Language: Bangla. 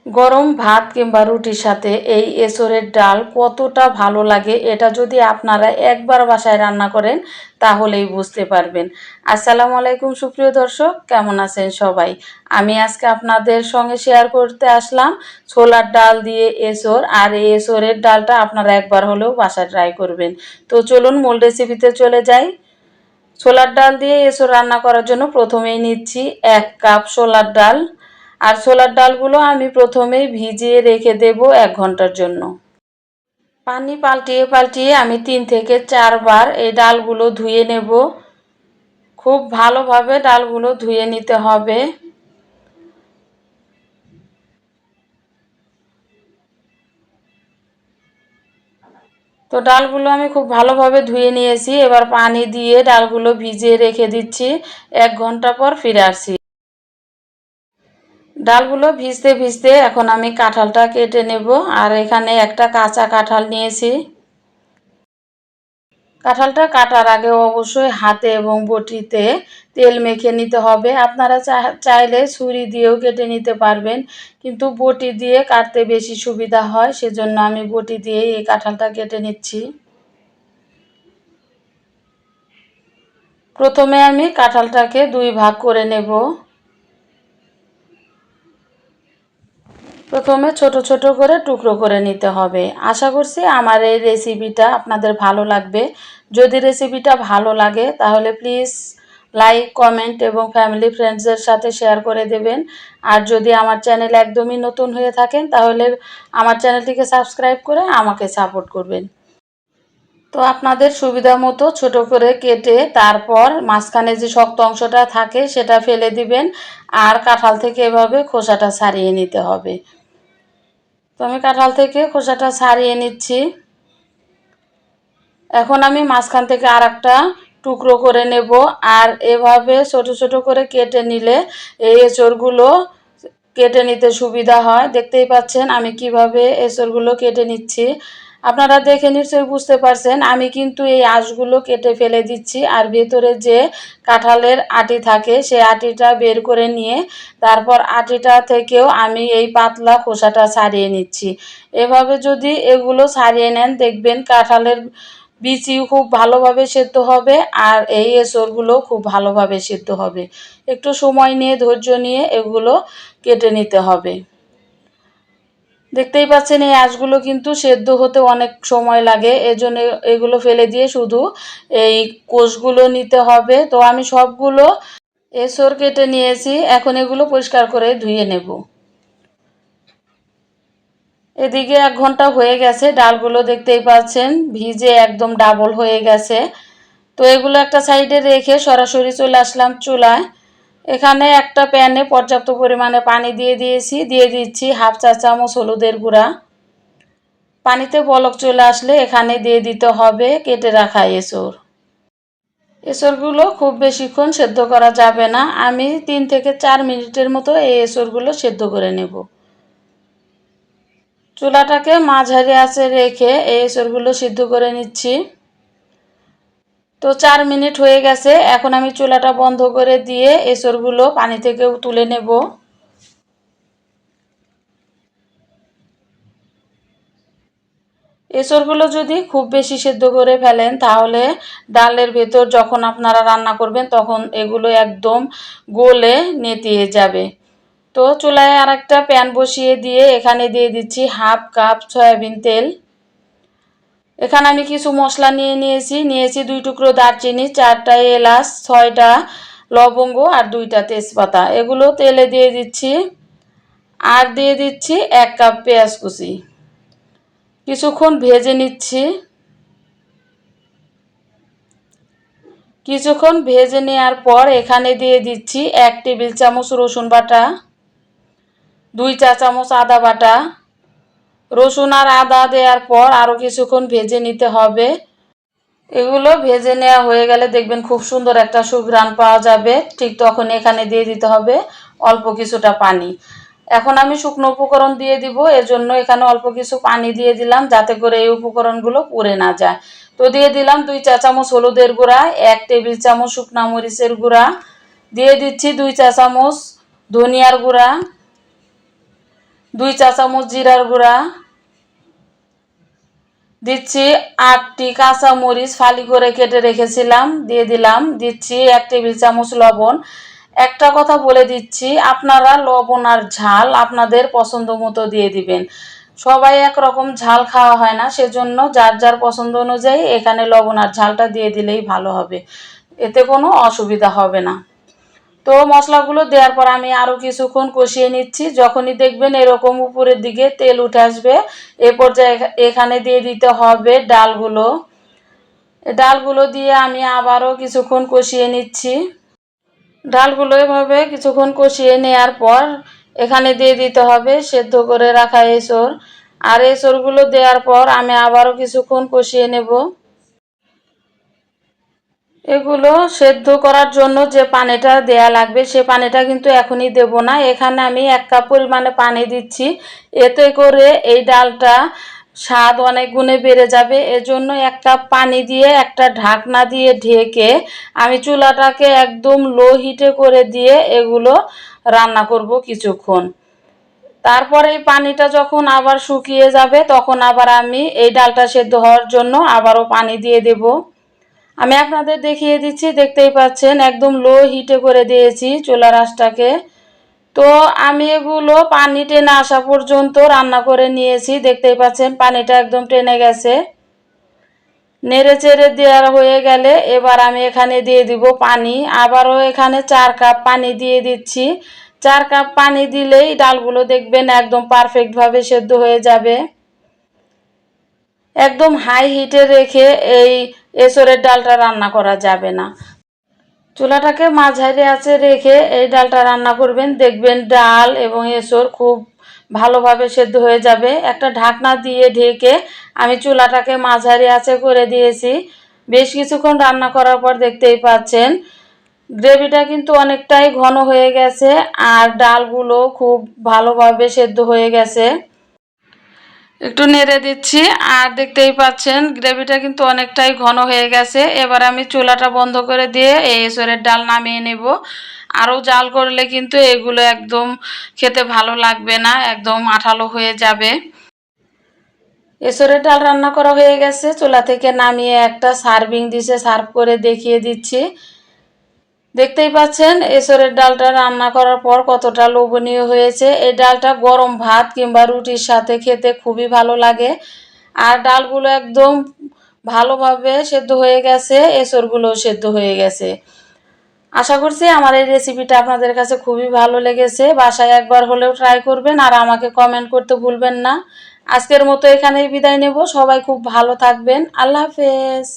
গরম ভাত কিংবা রুটির সাথে এই এঁচোড়ের ডাল কতটা ভালো লাগে এটা যদি আপনারা একবার বাসায় রান্না করেন তাহলেই বুঝতে পারবেন। আসসালামু আলাইকুম সুপ্রিয় দর্শক, কেমন আছেন সবাই? আমি আজকে আপনাদের সঙ্গে শেয়ার করতে আসলাম ছোলার ডাল দিয়ে এঁচোড়। আর এই এঁচোড়ের ডালটা আপনারা একবার হলেও বাসায় ট্রাই করবেন। তো চলুন মূল রেসিপিতে চলে যাই। ছোলার ডাল দিয়ে এঁচোড় রান্না করার জন্য প্রথমেই নিচ্ছি 1 কাপ ছোলার ডাল। আর ছোলার ডালগুলো আমি প্রথমেই ভিজিয়ে রেখে দেব 1 ঘন্টার জন্য। পানি পাল্টিয়ে পাল্টিয়ে আমি 3 থেকে 4 বার এই ডালগুলো ধুয়ে নেব। খুব ভালোভাবে ডালগুলো ধুয়ে নিতে হবে। তো ডালগুলো আমি খুব ভালোভাবে ধুয়ে নিয়েছি। এবার পানি দিয়ে ডালগুলো ভিজিয়ে রেখে দিচ্ছি। 1 ঘন্টা পর ফিরে আসছি। ডালগুলো ভিজতে ভিজতে এখন আমি কাঁঠালটা কেটে নেব। আর এখানে একটা কাঁচা কাঁঠাল নিয়েছি। কাঁঠালটা কাটার আগে অবশ্যই হাতে এবং বটিতে তেল মেখে নিতে হবে। আপনারা চাইলে ছুরি দিয়েও কেটে নিতে পারবেন, কিন্তু বটি দিয়ে কাটতে বেশি সুবিধা হয়, সেজন্য আমি বটি দিয়ে এই কাঁঠালটা কেটে নিচ্ছি। প্রথমে আমি কাঁঠালটাকে 2 ভাগ করে নেব। প্রথমে ছোট ছোট করে টুকরো করে নিতে হবে। আশা করছি আমার এই রেসিপিটা আপনাদের ভালো লাগবে। যদি রেসিপিটা ভালো লাগে তাহলে প্লিজ লাইক, কমেন্ট এবং ফ্যামিলি ফ্রেন্ডসদের সাথে শেয়ার করে দেবেন। আর যদি আমার চ্যানেল একদমই নতুন হয়ে থাকেন তাহলে আমার চ্যানেলটিকে সাবস্ক্রাইব করে আমাকে সাপোর্ট করবেন। তো আপনাদের সুবিধা মতো ছোট করে কেটে তারপর মাঝখানে যে শক্ত অংশটা থাকে সেটা ফেলে দিবেন। আর কাঁঠাল থেকে এভাবে খোসাটা ছাড়িয়ে নিতে হবে। তো আমি কাঁঠাল থেকে খোসাটা ছাড়িয়ে নিচ্ছি। এখন আমি মাঝখান থেকে আরেকটা টুকরো করে নেব। আর এভাবে ছোট ছোট করে কেটে নিলে এই এঁচোড়গুলো কেটে নিতে সুবিধা হয়। দেখতেই পাচ্ছেন আমি কিভাবে এঁচোড়গুলো কেটে নিচ্ছি। আপনারা দেখে নিশ্চয়ই বুঝতে পারছেন আমি কিন্তু এই আঁশগুলো কেটে ফেলে দিচ্ছি। আর ভেতরে যে কাঁঠালের আটি থাকে সেই আটিটা বের করে নিয়ে তারপর আটিটা থেকেও আমি এই পাতলা খোসাটা ছাড়িয়ে নিচ্ছি। এভাবে যদি এগুলো ছাড়িয়ে নেন দেখবেন কাঁঠালের বিচিও খুব ভালোভাবে সেদ্ধ হবে আর এই এঁচোড়গুলো খুব ভালোভাবে সেদ্ধ হবে। একটু সময় নিয়ে ধৈর্য নিয়ে এগুলো কেটে নিতে হবে। দেখতেই পাচ্ছেন এই আঁশগুলো কিন্তু সেদ্ধ হতে অনেক সময় লাগে, এজন্য এগুলো ফেলে দিয়ে শুধু এই কোষগুলো নিতে হবে। তো আমি সবগুলো এঁচোড় কেটে নিয়েছি। এখন এগুলো পরিষ্কার করে ধুয়ে নেব। এদিকে 1 ঘন্টা হয়ে গেছে। ডালগুলো দেখতেই পাচ্ছেন ভিজে একদম ডাবল হয়ে গেছে। তো এগুলো একটা সাইডে রেখে সরাসরি চলে আসলাম চুলায়। এখানে একটা প্যানে পর্যাপ্ত পরিমাণে পানি দিয়ে দিয়েছি। দিয়ে দিচ্ছি 1/2 চা চামচ হলুদের গুঁড়া। পানিতে বলক চলে আসলে এখানে দিয়ে দিতে হবে কেটে রাখা এঁচোড়। এঁচোড়গুলো খুব বেশিক্ষণ সেদ্ধ করা যাবে না। আমি 3 থেকে 4 মিনিটের মতো এই এঁচোড়গুলো সেদ্ধ করে নেব। চুলাটাকে মাঝারি আঁচে রেখে এই এঁচোড়গুলো সিদ্ধ করে নিচ্ছি। তো 4 মিনিট হয়ে গেছে। এখন আমি চুলাটা বন্ধ করে দিয়ে এঁচোড়গুলো পানি থেকে তুলে নেব। এঁচোড়গুলো যদি খুব বেশি সেদ্ধ করে ফেলেন তাহলে ডালের ভেতর যখন আপনারা রান্না করবেন তখন এগুলো একদম গলে নেতিয়ে যাবে। তো চুলায় আরেকটা প্যান বসিয়ে দিয়ে এখানে দিয়ে দিচ্ছি 1/2 কাপ সয়াবিন তেল। এখানে আমি কিছু মশলা নিয়েছি 2 টুকরো দারচিনি, 4টা এলাচ, 6টা লবঙ্গ আর 2টা তেজপাতা। এগুলো তেলে দিয়ে দিচ্ছি। আর দিয়ে দিচ্ছি 1 কাপ পেঁয়াজ কুচি। কিছুক্ষণ ভেজে নিচ্ছি। কিছুক্ষণ ভেজে নেওয়ার পর এখানে দিয়ে দিচ্ছি 1 টেবিল চামচ রসুন বাটা, 2 চা চামচ আদা বাটা। রসুন আর আদা দেওয়ার পর আরও কিছুক্ষণ ভেজে নিতে হবে। এগুলো ভেজে নেওয়া হয়ে গেলে দেখবেন খুব সুন্দর একটা সুঘ্রাণ পাওয়া যাবে। ঠিক তখন এখানে দিয়ে দিতে হবে অল্প কিছুটা পানি। এখন আমি শুকনো উপকরণ দিয়ে দিব, এজন্য এখানে অল্প কিছু পানি দিয়ে দিলাম যাতে করে এই উপকরণগুলো পুড়ে না যায়। তো দিয়ে দিলাম 2 চা চামচ হলুদের গুঁড়া, 1 টেবিল চামচ শুকনা মরিচের গুঁড়া, দিয়ে দিচ্ছি 2 চা চামচ ধনিয়ার গুঁড়া, 2 চা চামচ জিরার গুঁড়া দিচ্ছি, 8টি কাঁচা মরিচ ফালি করে কেটে রেখেছিলাম দিয়ে দিলাম, দিচ্ছি 1 টেবিল চামচ লবণ। একটা কথা বলে দিচ্ছি, আপনারা লবণ আর ঝাল আপনাদের পছন্দ মতো দিয়ে দিবেন। সবাই একরকম ঝাল খাওয়া হয় না, সেজন্য যার যার পছন্দ অনুযায়ী এখানে লবণ আর ঝালটা দিয়ে দিলেই ভালো হবে, এতে কোনো অসুবিধা হবে না। তো মশলাগুলো দেওয়ার পর আমি আরও কিছুক্ষণ কষিয়ে নিচ্ছি। যখনই দেখবেন এরকম উপরের দিকে তেল উঠে আসবে, এ পর্যায়ে এখানে দিয়ে দিতে হবে ডালগুলো। ডালগুলো দিয়ে আমি আবারও কিছুক্ষণ কষিয়ে নিচ্ছি। ডালগুলো এভাবে কিছুক্ষণ কষিয়ে নেওয়ার পর এখানে দিয়ে দিতে হবে সেদ্ধ করে রাখা এঁচড়। আর এঁচড়গুলো দেওয়ার পর আমি আবারও কিছুক্ষণ কষিয়ে নেব। এগুলো সেদ্ধ করার জন্য যে পানিটা দেয়া লাগবে সে পানিটা কিন্তু এখনই দেব না। এখানে আমি 1 কাপ পরিমাণে পানি দিচ্ছি, এতে করে এই ডালটা স্বাদ অনেক গুণে বেড়ে যাবে। এজন্য 1 কাপ পানি দিয়ে একটা ঢাকনা দিয়ে ঢেকে আমি চুলাটাকে একদম লো হিটে করে দিয়ে এগুলো রান্না করব কিছুক্ষণ। তারপরে এই পানিটা যখন আবার শুকিয়ে যাবে তখন আবার আমি এই ডালটা সেদ্ধ হওয়ার জন্য আবারও পানি দিয়ে দেব। আমি আপনাদের দেখিয়ে দিচ্ছি, দেখতেই পাচ্ছেন একদম লো হিটে করে দিয়েছি চুলার আঁচটাকে। তো আমি এগুলো পানি টেনে আসা পর্যন্ত রান্না করে নিয়েছি, দেখতেই পাচ্ছেন পানিটা একদম টেনে গেছে। নেড়ে চেড়ে দেওয়া হয়ে গেলে এবার আমি এখানে দিয়ে দিব পানি। আবারও এখানে 4 কাপ পানি দিয়ে দিচ্ছি। 4 কাপ পানি দিলেই ডালগুলো দেখবেন একদম পারফেক্টভাবে সেদ্ধ হয়ে যাবে। একদম হাই হিটে রেখে এই এঁচড়ের ডালটা রান্না করা যাবে না। চুলাটাকে মাঝারি আঁচে রেখে এই ডালটা রান্না করবেন, দেখবেন ডাল এবং এঁচড় খুব ভালোভাবে সেদ্ধ হয়ে যাবে। একটা ঢাকনা দিয়ে ঢেকে আমি চুলাটাকে মাঝারি আঁচে করে দিয়েছি। বেশ কিছুক্ষণ রান্না করার পর দেখতেই পাচ্ছেন গ্রেভিটা কিন্তু অনেকটাই ঘন হয়ে গেছে আর ডালগুলো খুব ভালোভাবে সেদ্ধ হয়ে গেছে। একটু নেড়ে দিচ্ছি আর দেখতেই পাচ্ছেন গ্রেভিটা কিন্তু অনেকটাই ঘন হয়ে গেছে। এবার আমি চুলাটা বন্ধ করে দিয়ে এই এঁচড়ের ডাল নামিয়ে নেব। আরও জাল করলে কিন্তু এগুলো একদম খেতে ভালো লাগবে না, একদম আঠালো হয়ে যাবে। এঁচড়ের ডাল রান্না করা হয়ে গেছে, চুলা থেকে নামিয়ে একটা সার্ভিং ডিশে সার্ভ করে দেখিয়ে দিচ্ছি। দেখতেই পাচ্ছেন এঁচড়ের ডালটা রান্না করার পর কতটা লোভনীয় হয়েছে। এই ডালটা গরম ভাত কিংবা রুটির সাথে খেতে খুবই ভালো লাগে। আর ডালগুলো একদম ভালোভাবে সেদ্ধ হয়ে গেছে, এঁচড়গুলোও সেদ্ধ হয়ে গেছে। আশা করছি আমার এই রেসিপিটা আপনাদের কাছে খুবই ভালো লেগেছে। বাসায় একবার হলেও ট্রাই করবেন আর আমাকে কমেন্ট করতে ভুলবেন না। আজকের মতো এখানেই বিদায় নেব। সবাই খুব ভালো থাকবেন। আল্লাহ হাফেজ।